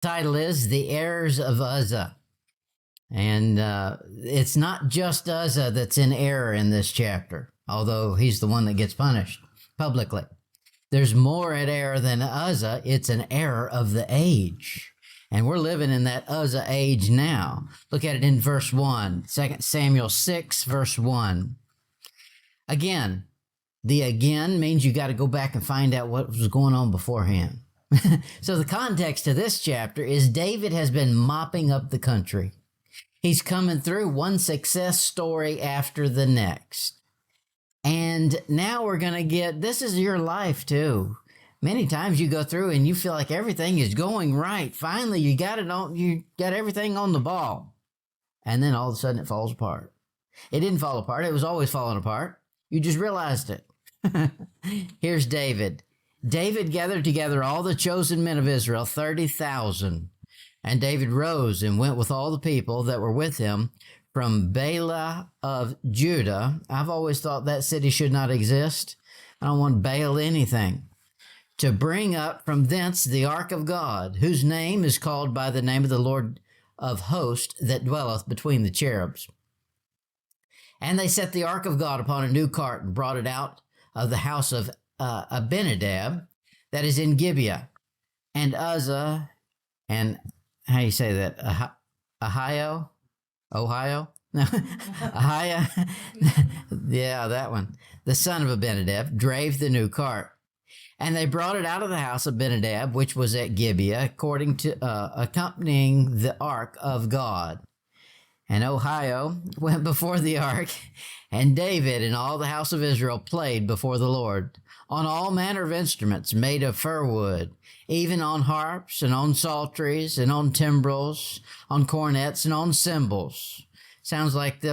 Title is The Errors of Uzzah. And it's not just Uzzah that's in error in this chapter, although he's the one that gets punished publicly. There's more at error than Uzzah. It's an error of the age. And we're living in that Uzzah age now. Look at it in verse 1, 2 Samuel 6, verse 1. Again, the again means you got to go back and find out what was going on beforehand. So the context of this chapter is David has been mopping up the country. He's coming through one success story after the next. And now we're going to get, this is your life too. Many times you go through and you feel like everything is going right. Finally, you got everything on the ball. And then all of a sudden it falls apart. It didn't fall apart. It was always falling apart. You just realized it. Here's David. David gathered together all the chosen men of Israel, 30,000. And David rose and went with all the people that were with him from Baalah of Judah. I've always thought that city should not exist. I don't want Baal anything. To bring up from thence the ark of God, whose name is called by the name of the Lord of hosts that dwelleth between the cherubs. And they set the ark of God upon a new cart and brought it out of the house of Abinadab that is in Gibeah. And Uzzah, and how do you say that? Ohio? No, Ohio. Yeah, that one. The son of Abinadab drave the new cart. And they brought it out of the house of Abinadab, which was at Gibeah, according to accompanying the ark of God. And Ohio went before the ark, and David and all the house of Israel played before the Lord on all manner of instruments made of fir wood, even on harps and on psalteries and on timbrels, on cornets and on cymbals. Sounds like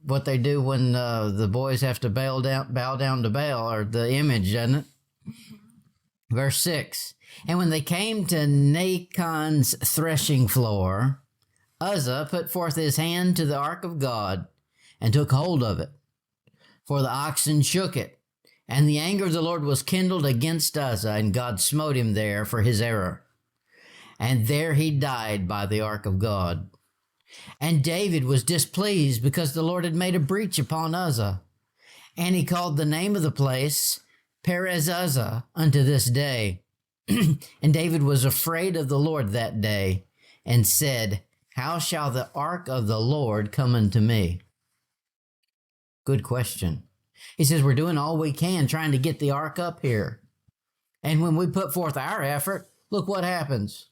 what they do when the boys have to bow down to Baal, or the image, doesn't it? Verse 6, and when they came to Nachon's threshing floor, Uzzah put forth his hand to the ark of God and took hold of it, for the oxen shook it. And the anger of the Lord was kindled against Uzzah, and God smote him there for his error. And there he died by the ark of God. And David was displeased because the Lord had made a breach upon Uzzah. And he called the name of the place Perez Uzzah unto this day. And David was afraid of the Lord that day, and said, how shall the ark of the Lord come unto me? Good question. He says, we're doing all we can trying to get the ark up here. And when we put forth our effort, look what happens.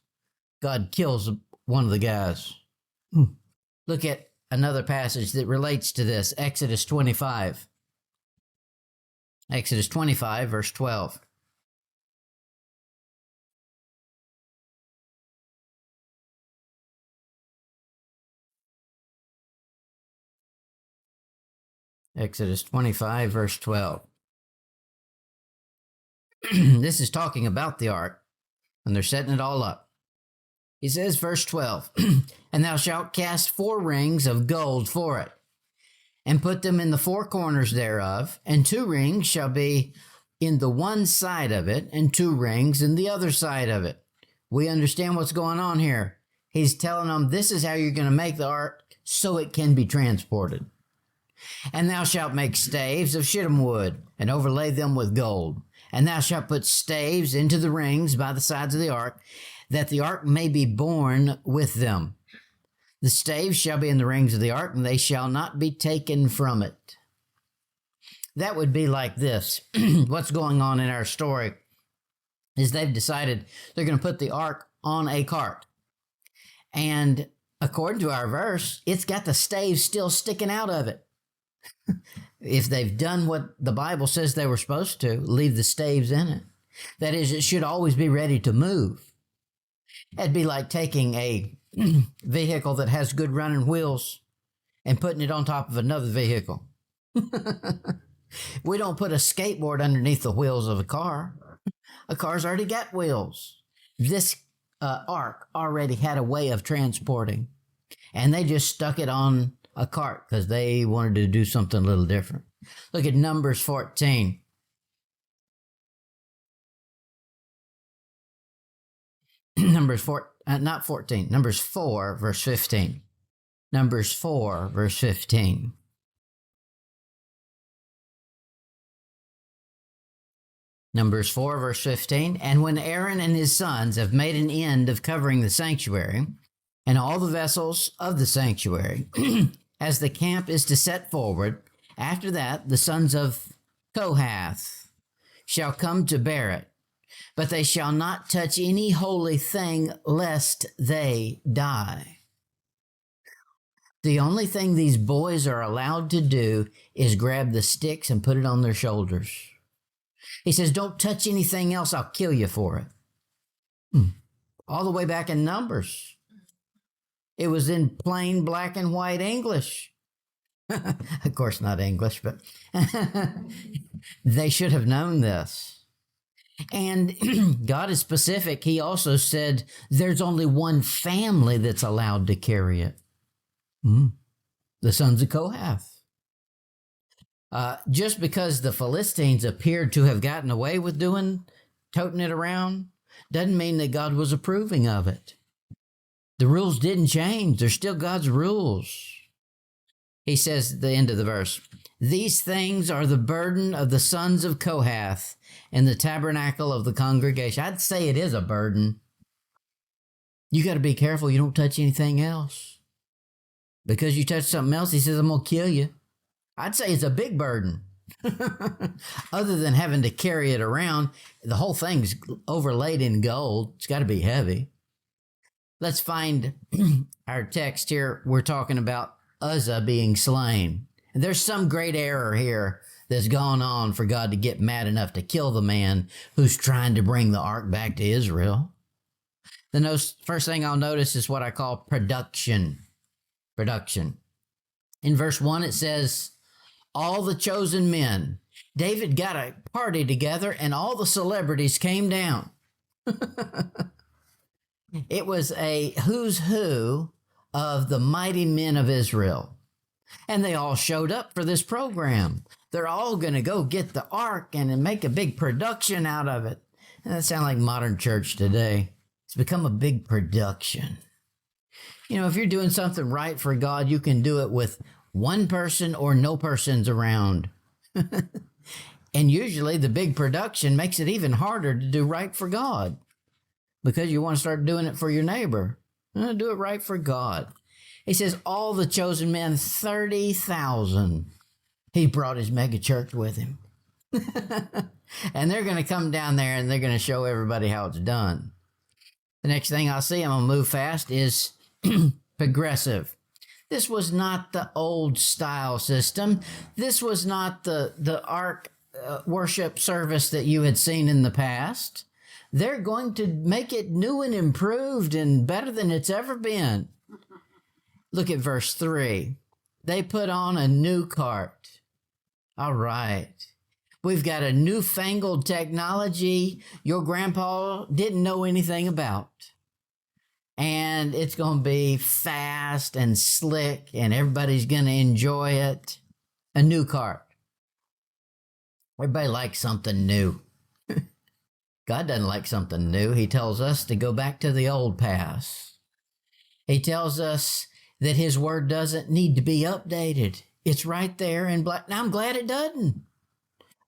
God kills one of the guys. Look at another passage that relates to this, Exodus 25. Exodus 25, verse 12. Exodus 25, verse 12. This is talking about the ark, and they're setting it all up. He says, verse 12, and thou shalt cast 4 rings of gold for it, and put them in the 4 corners thereof, and 2 rings shall be in the one side of it, and 2 rings in the other side of it. We understand what's going on here. He's telling them this is how you're going to make the ark so it can be transported. And thou shalt make staves of shittim wood, and overlay them with gold. And thou shalt put staves into the rings by the sides of the ark, that the ark may be borne with them. The staves shall be in the rings of the ark, and they shall not be taken from it. That would be like this. What's going on in our story is they've decided they're going to put the ark on a cart. And according to our verse, it's got the staves still sticking out of it. If they've done what the Bible says they were supposed to, leave the staves in it. That is, it should always be ready to move. It'd be like taking a vehicle that has good running wheels and putting it on top of another vehicle. We don't put a skateboard underneath the wheels of a car. A car's already got wheels. This ark already had a way of transporting, and they just stuck it on a cart because they wanted to do something a little different. Look at Numbers 14. Numbers 14. not 14, Numbers 4, verse 15. Numbers 4, verse 15. Numbers 4, verse 15. And when Aaron and his sons have made an end of covering the sanctuary and all the vessels of the sanctuary, as the camp is to set forward, after that the sons of Kohath shall come to bear it, but they shall not touch any holy thing lest they die. The only thing these boys are allowed to do is grab the sticks and put it on their shoulders. He says, don't touch anything else, I'll kill you for it. All the way back in Numbers. It was in plain black and white English. Of course, not English, but they should have known this. And God is specific. He also said there's only one family that's allowed to carry it. The sons of Kohath. Just because the Philistines appeared to have gotten away with toting it around, doesn't mean that God was approving of it. The rules didn't change. They're still God's rules. He says at the end of the verse, these things are the burden of the sons of Kohath in the tabernacle of the congregation. I'd say it is a burden. You got to be careful you don't touch anything else. Because you touch something else, he says, I'm going to kill you. I'd say it's a big burden. Other than having to carry it around, the whole thing's overlaid in gold. It's got to be heavy. Let's find our text here. We're talking about Uzzah being slain. And there's some great error here that's gone on for God to get mad enough to kill the man who's trying to bring the ark back to Israel. The first thing I'll notice is what I call production. In verse 1, it says, all the chosen men. David got a party together and all the celebrities came down. It was a who's who of the mighty men of Israel. And they all showed up for this program. They're all going to go get the ark and make a big production out of it. And that sounds like modern church today. It's become a big production. You know, if you're doing something right for God, you can do it with one person or no persons around. And usually the big production makes it even harder to do right for God because you want to start doing it for your neighbor. Do it right for God. He says, all the chosen men, 30,000. He brought his mega church with him. And they're going to come down there and they're going to show everybody how it's done. The next thing I'll see, I'm going to move fast, is progressive. This was not the old style system. This was not the ark worship service that you had seen in the past. They're going to make it new and improved and better than it's ever been. Look at verse 3. They put on a new cart. All right. We've got a newfangled technology your grandpa didn't know anything about. And it's going to be fast and slick, and everybody's going to enjoy it. A new cart. Everybody likes something new. God doesn't like something new. He tells us to go back to the old paths. He tells us that his word doesn't need to be updated. It's right there in black. Now, I'm glad it doesn't.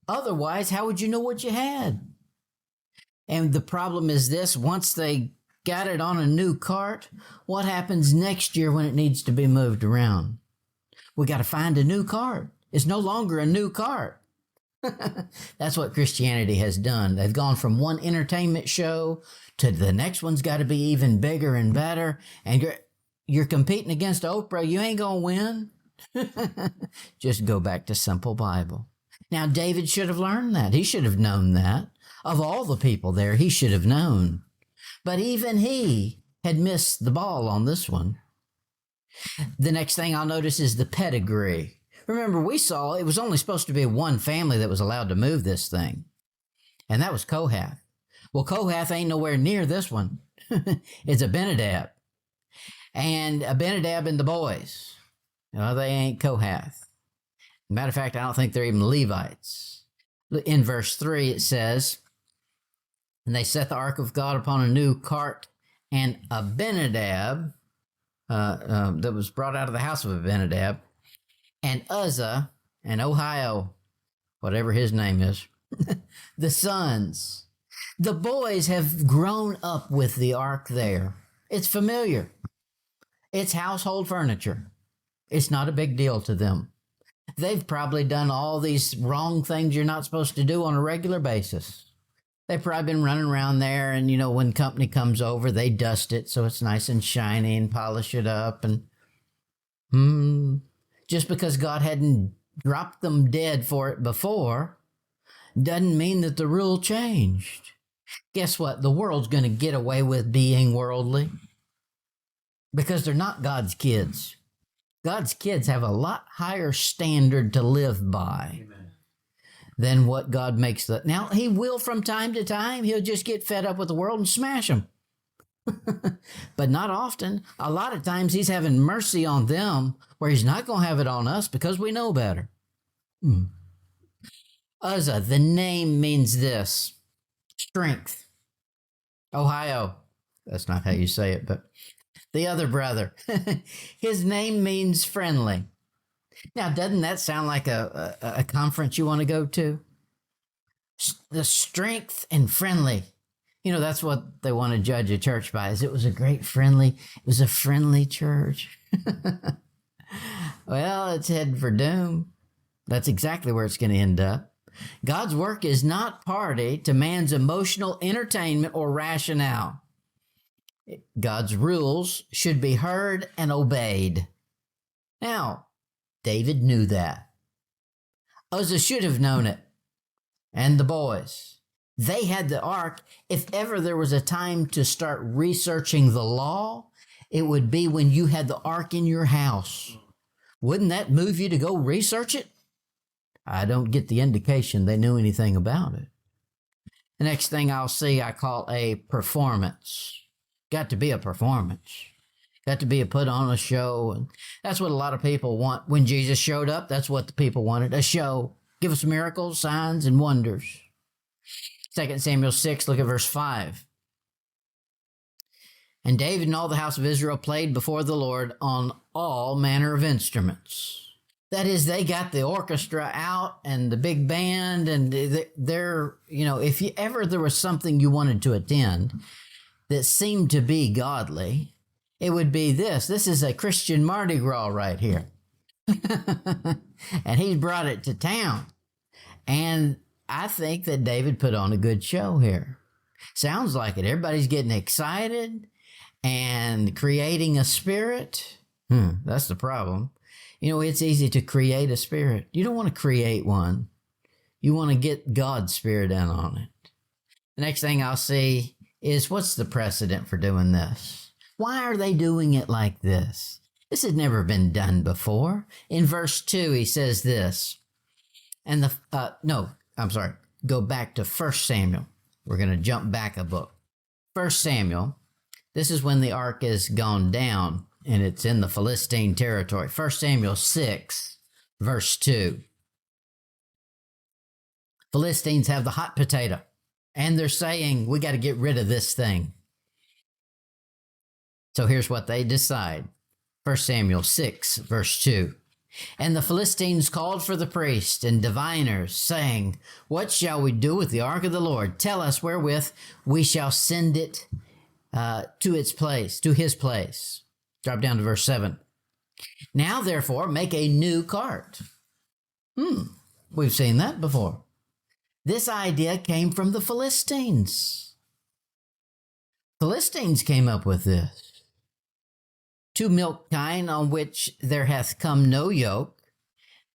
Otherwise, how would you know what you had? And the problem is this: once they got it on a new cart, what happens next year when it needs to be moved around? We got to find a new cart. It's no longer a new cart. That's what Christianity has done. They've gone from one entertainment show to the next one's got to be even bigger and better. And you're competing against Oprah. You ain't going to win. Just go back to simple Bible. Now, David should have learned that. He should have known that. Of all the people there, he should have known. But even he had missed the ball on this one. The next thing I'll notice is the pedigree. Remember, we saw it was only supposed to be one family that was allowed to move this thing. And that was Kohath. Well, Kohath ain't nowhere near this one. It's Abinadab. And Abinadab and the boys. Well, they ain't Kohath. Matter of fact, I don't think they're even Levites. In verse 3, it says, and they set the ark of God upon a new cart and Abinadab, that was brought out of the house of Abinadab, and Uzzah, and Ohio, whatever his name is, the sons. The boys have grown up with the ark there. It's familiar. It's household furniture. It's not a big deal to them. They've probably done all these wrong things you're not supposed to do on a regular basis. They've probably been running around there, and, when company comes over, they dust it so it's nice and shiny and polish it up. And just because God hadn't dropped them dead for it before doesn't mean that the rule changed. Guess what? The world's going to get away with being worldly because they're not God's kids. God's kids have a lot higher standard to live by. Amen. Than what God makes the. Now, he will from time to time. He'll just get fed up with the world and smash them. But not often. A lot of times he's having mercy on them where he's not going to have it on us because we know better. Uzzah, the name means this: strength. Ohio, that's not how you say it, but the other brother, his name means friendly. Now, doesn't that sound like a conference you want to go to? The strength and friendly. That's what they want to judge a church by, is it was a friendly church. Well, it's headed for doom. That's exactly where it's going to end up. God's work is not party to man's emotional entertainment or rationale. God's rules should be heard and obeyed. Now, David knew that. Uzzah should have known it. And the boys. They had the ark. If ever there was a time to start researching the law, it would be when you had the ark in your house. Wouldn't that move you to go research it? I don't get the indication they knew anything about it. The next thing I'll see, I call a performance. Got to be a performance. Got to be a put on a show. And that's what a lot of people want. When Jesus showed up, that's what the people wanted, a show. Give us miracles, signs, and wonders. 2 Samuel 6, look at verse 5. And David and all the house of Israel played before the Lord on all manner of instruments. That is, they got the orchestra out and the big band, and they're, if there was something you wanted to attend that seemed to be godly, it would be this. This is a Christian Mardi Gras right here. And he brought it to town. And I think that David put on a good show here. Sounds like it. Everybody's getting excited and creating a spirit. That's the problem. It's easy to create a spirit. You don't want to create one. You want to get God's spirit in on it. The next thing I'll see is, what's the precedent for doing this? Why are they doing it like this? This had never been done before. In verse 2, he says this. And go back to 1 Samuel. We're going to jump back a book. 1 Samuel, this is when the ark has gone down and it's in the Philistine territory. 1 Samuel 6, verse 2. Philistines have the hot potato, and they're saying, we got to get rid of this thing. So here's what they decide. 1 Samuel 6, verse 2. And the Philistines called for the priests and diviners, saying, what shall we do with the ark of the Lord? Tell us wherewith we shall send it to its place, to his place. Drop down to verse 7. Now, therefore, make a new cart. We've seen that before. This idea came from the Philistines. Philistines came up with this. 2 milk kine on which there hath come no yoke,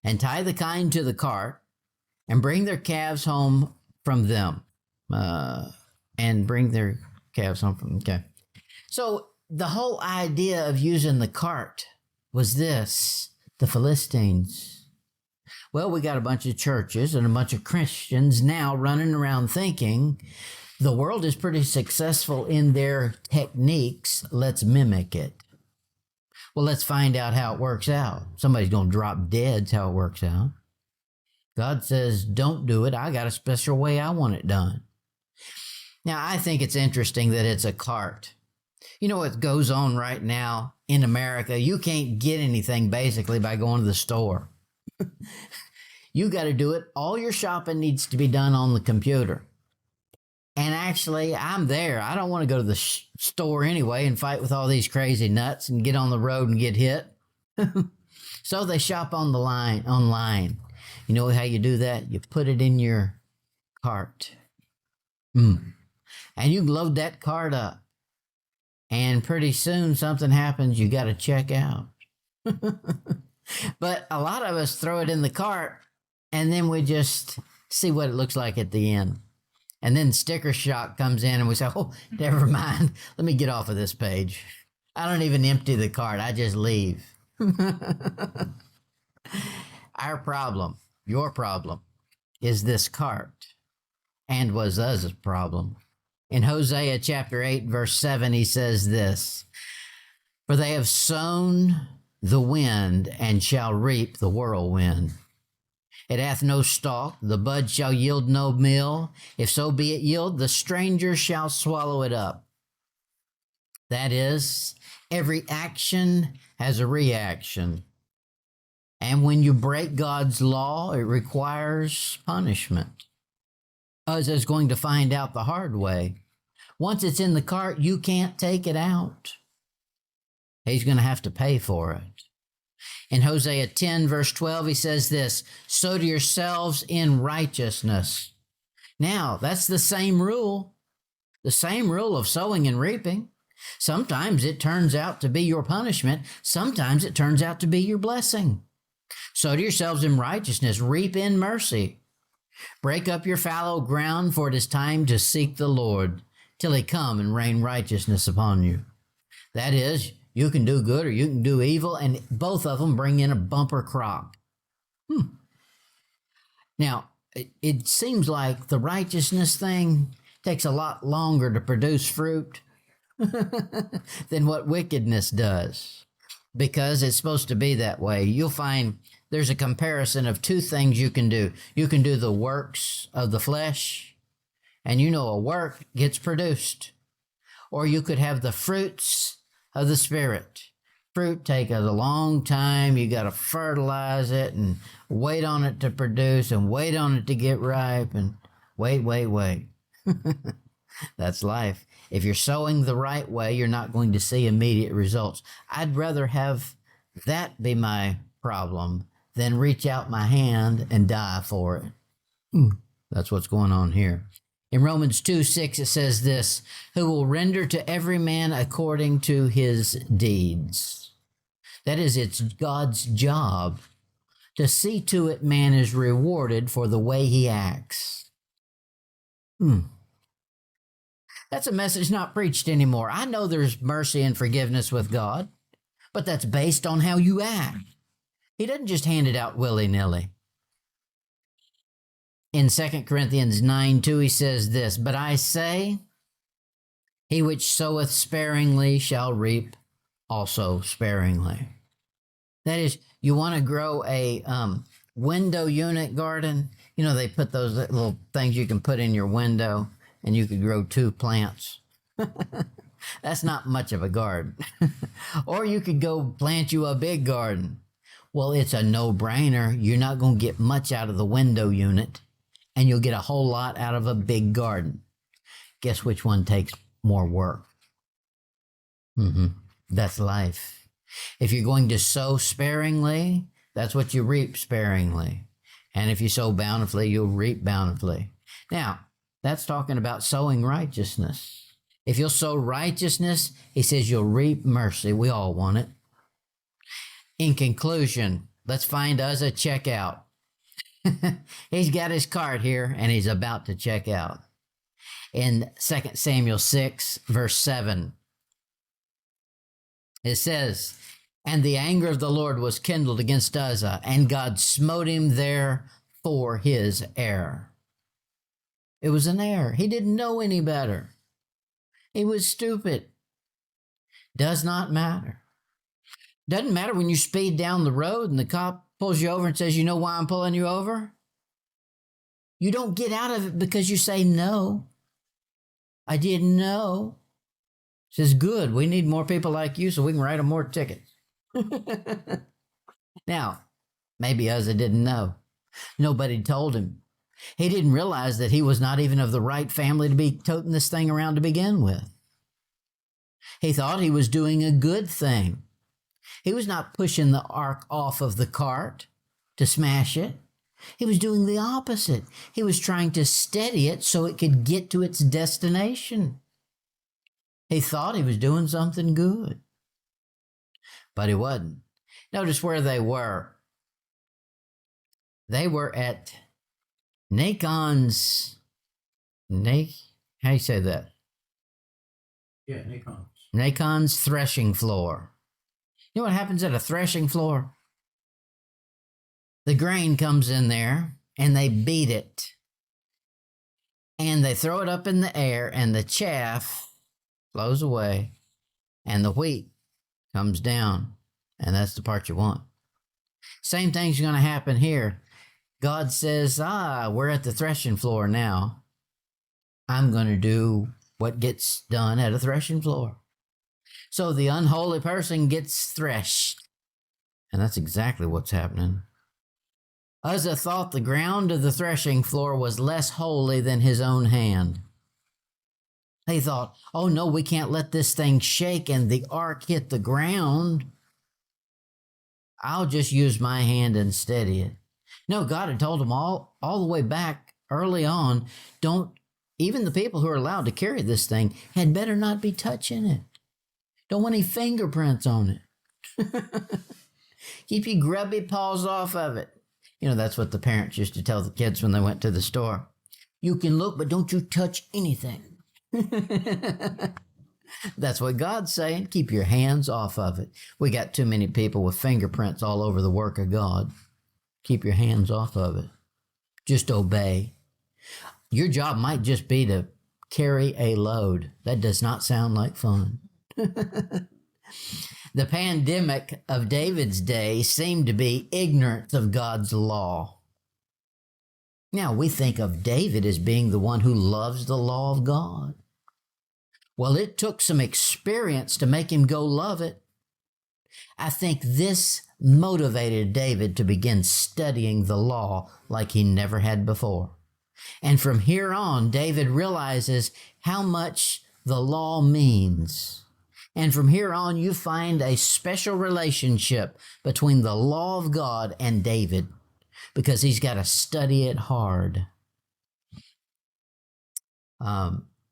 and tie the kine to the cart, and bring their calves home from them. Okay. So the whole idea of using the cart was this: the Philistines. Well, we got a bunch of churches and a bunch of Christians now running around thinking the world is pretty successful in their techniques. Let's mimic it. Well, let's find out how it works out. Somebody's going to drop dead. That's how it works out. God says, don't do it. I got a special way I want it done. Now, I think it's interesting that it's a cart. You know what goes on right now in America? You can't get anything basically by going to the store. You got to do it. All your shopping needs to be done on the computer. And actually, I'm there. I don't want to go to the store anyway and fight with all these crazy nuts and get on the road and get hit. So they shop on the line online. You know how you do that? You put it in your cart. And you load that cart up. And pretty soon something happens. You got to check out. But a lot of us throw it in the cart and then we just see what it looks like at the end. And then sticker shock comes in and we say, oh, never mind. Let me get off of this page. I don't even empty the cart. I just leave. Our problem, your problem, is this cart, and was Uzzah's problem. In Hosea chapter 8, verse 7, he says this, for they have sown the wind and shall reap the whirlwind. It hath no stalk, the bud shall yield no meal. If so be it yield, the stranger shall swallow it up. That is, every action has a reaction. And when you break God's law, it requires punishment. Uzzah is going to find out the hard way. Once it's in the cart, you can't take it out. He's going to have to pay for it. In Hosea 10, verse 12, he says this, sow to yourselves in righteousness. Now, that's the same rule of sowing and reaping. Sometimes it turns out to be your punishment. Sometimes it turns out to be your blessing. Sow to yourselves in righteousness, reap in mercy. Break up your fallow ground, for it is time to seek the Lord, till he come and rain righteousness upon you. That is, you can do good or you can do evil, and both of them bring in a bumper crop. Now, it seems like the righteousness thing takes a lot longer to produce fruit than what wickedness does, because it's supposed to be that way. You'll find there's a comparison of two things you can do. You can do the works of the flesh, and you know a work gets produced. Or you could have the fruits of the Spirit. Fruit takes a long time. You got to fertilize it and wait on it to produce and wait on it to get ripe and wait. That's life. If you're sowing the right way, you're not going to see immediate results. I'd rather have that be my problem than reach out my hand and die for it. That's what's going on here. In Romans 2:6, it says this, who will render to every man according to his deeds. That is, it's God's job to see to it man is rewarded for the way he acts. That's a message not preached anymore. I know there's mercy and forgiveness with God, but that's based on how you act. He doesn't just hand it out willy-nilly. In 2 Corinthians 9:2, he says this, but I say, he which soweth sparingly shall reap also sparingly. That is, you want to grow a window unit garden. You know, they put those little things you can put in your window, and you could grow 2 plants. That's not much of a garden. Or you could go plant you a big garden. Well, it's a no-brainer. You're not going to get much out of the window unit, and you'll get a whole lot out of a big garden. Guess which one takes more work? That's life. If you're going to sow sparingly, that's what you reap sparingly. And if you sow bountifully, you'll reap bountifully. Now, that's talking about sowing righteousness. If you'll sow righteousness, he says you'll reap mercy. We all want it. In conclusion, let's find Uzzah check out. He's got his cart here, and he's about to check out. In 2 Samuel 6, verse 7, it says, and the anger of the Lord was kindled against Uzzah, and God smote him there for his error. It was an error. He didn't know any better. He was stupid. Does not matter. Doesn't matter when you speed down the road and the cop pulls you over and says, you know why I'm pulling you over? You don't get out of it because you say, no, I didn't know. Says, good, we need more people like you so we can write them more tickets. Now, maybe Uzzah didn't know. Nobody told him. He didn't realize that he was not even of the right family to be toting this thing around to begin with. He thought he was doing a good thing. He was not pushing the ark off of the cart to smash it. He was doing the opposite. He was trying to steady it so it could get to its destination. He thought he was doing something good, but he wasn't. Notice where they were. They were at Nacon's, how do you say that? Yeah, Nacon's. Nacon's threshing floor. You know what happens at a threshing floor? The grain comes in there and they beat it. And they throw it up in the air and the chaff flows away and the wheat comes down. And that's the part you want. Same thing's going to happen here. God says, we're at the threshing floor now. I'm going to do what gets done at a threshing floor. So the unholy person gets threshed. And that's exactly what's happening. Uzzah thought the ground of the threshing floor was less holy than his own hand. He thought, oh no, we can't let this thing shake and the ark hit the ground. I'll just use my hand and steady it. No, God had told him all the way back early on, even the people who are allowed to carry this thing had better not be touching it. Don't want any fingerprints on it. Keep your grubby paws off of it. You know, that's what the parents used to tell the kids when they went to the store. You can look, but don't you touch anything. That's what God's saying. Keep your hands off of it. We got too many people with fingerprints all over the work of God. Keep your hands off of it. Just obey. Your job might just be to carry a load. That does not sound like fun. The pandemic of David's day seemed to be ignorance of God's law. Now, we think of David as being the one who loves the law of God. Well, it took some experience to make him go love it. I think this motivated David to begin studying the law like he never had before. And from here on, David realizes how much the law means. And from here on, you find a special relationship between the law of God and David because he's got to study it hard.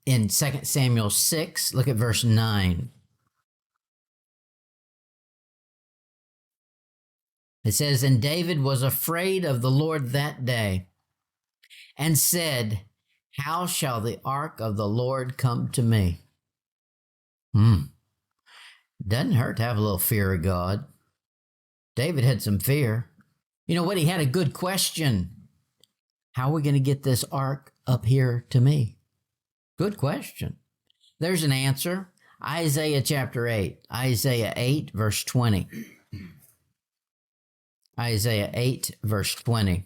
In 2 Samuel 6, look at verse 9. It says, and David was afraid of the Lord that day and said, how shall the ark of the Lord come to me? Doesn't hurt to have a little fear of God. David had some fear. You know what? He had a good question. How are we going to get this ark up here to me? Good question. There's an answer. Isaiah chapter 8. Isaiah 8, verse 20. Isaiah 8, verse 20.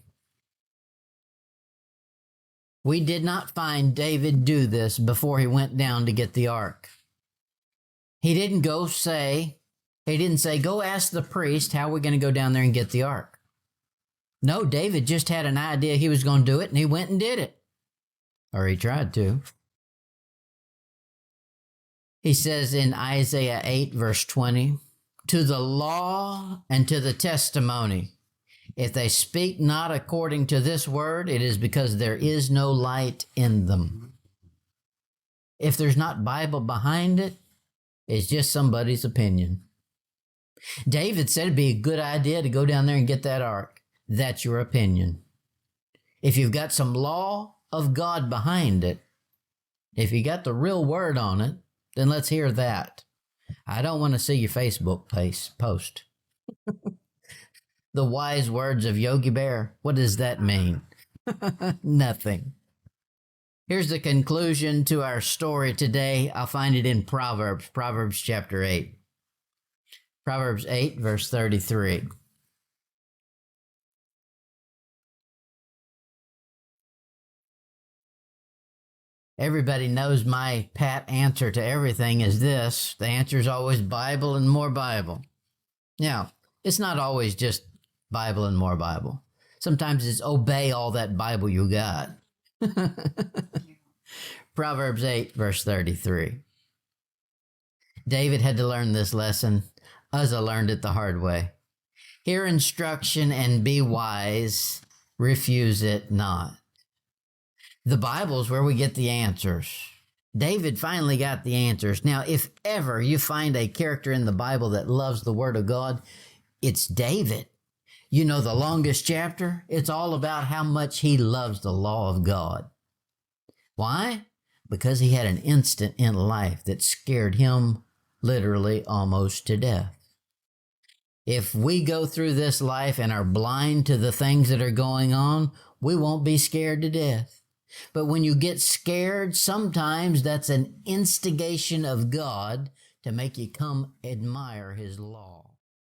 We did not find David do this before he went down to get the ark. He didn't say, go ask the priest how we're going to go down there and get the ark. No, David just had an idea he was going to do it, and he went and did it. Or he tried to. He says in Isaiah 8, verse 20, to the law and to the testimony, if they speak not according to this word, it is because there is no light in them. If there's not Bible behind it, it's just somebody's opinion. David said it'd be a good idea to go down there and get that ark. That's your opinion. If you've got some law of God behind it, if you got the real word on it, then let's hear that. I don't want to see your Facebook post. The wise words of Yogi Bear. What does that mean? Nothing. Here's the conclusion to our story today. I'll find it in Proverbs chapter 8. Proverbs 8, verse 33. Everybody knows my pat answer to everything is this. The answer is always Bible and more Bible. Now, it's not always just Bible and more Bible. Sometimes it's obey all that Bible you got. Proverbs 8, verse 33. David had to learn this lesson. Uzzah learned it the hard way. Hear instruction and be wise. Refuse it not. The Bible is where we get the answers. David finally got the answers. Now, if ever you find a character in the Bible that loves the Word of God, it's David. You know, the longest chapter, it's all about how much he loves the law of God. Why? Because he had an instant in life that scared him literally almost to death. If we go through this life and are blind to the things that are going on, we won't be scared to death. But when you get scared, sometimes that's an instigation of God to make you come admire his law.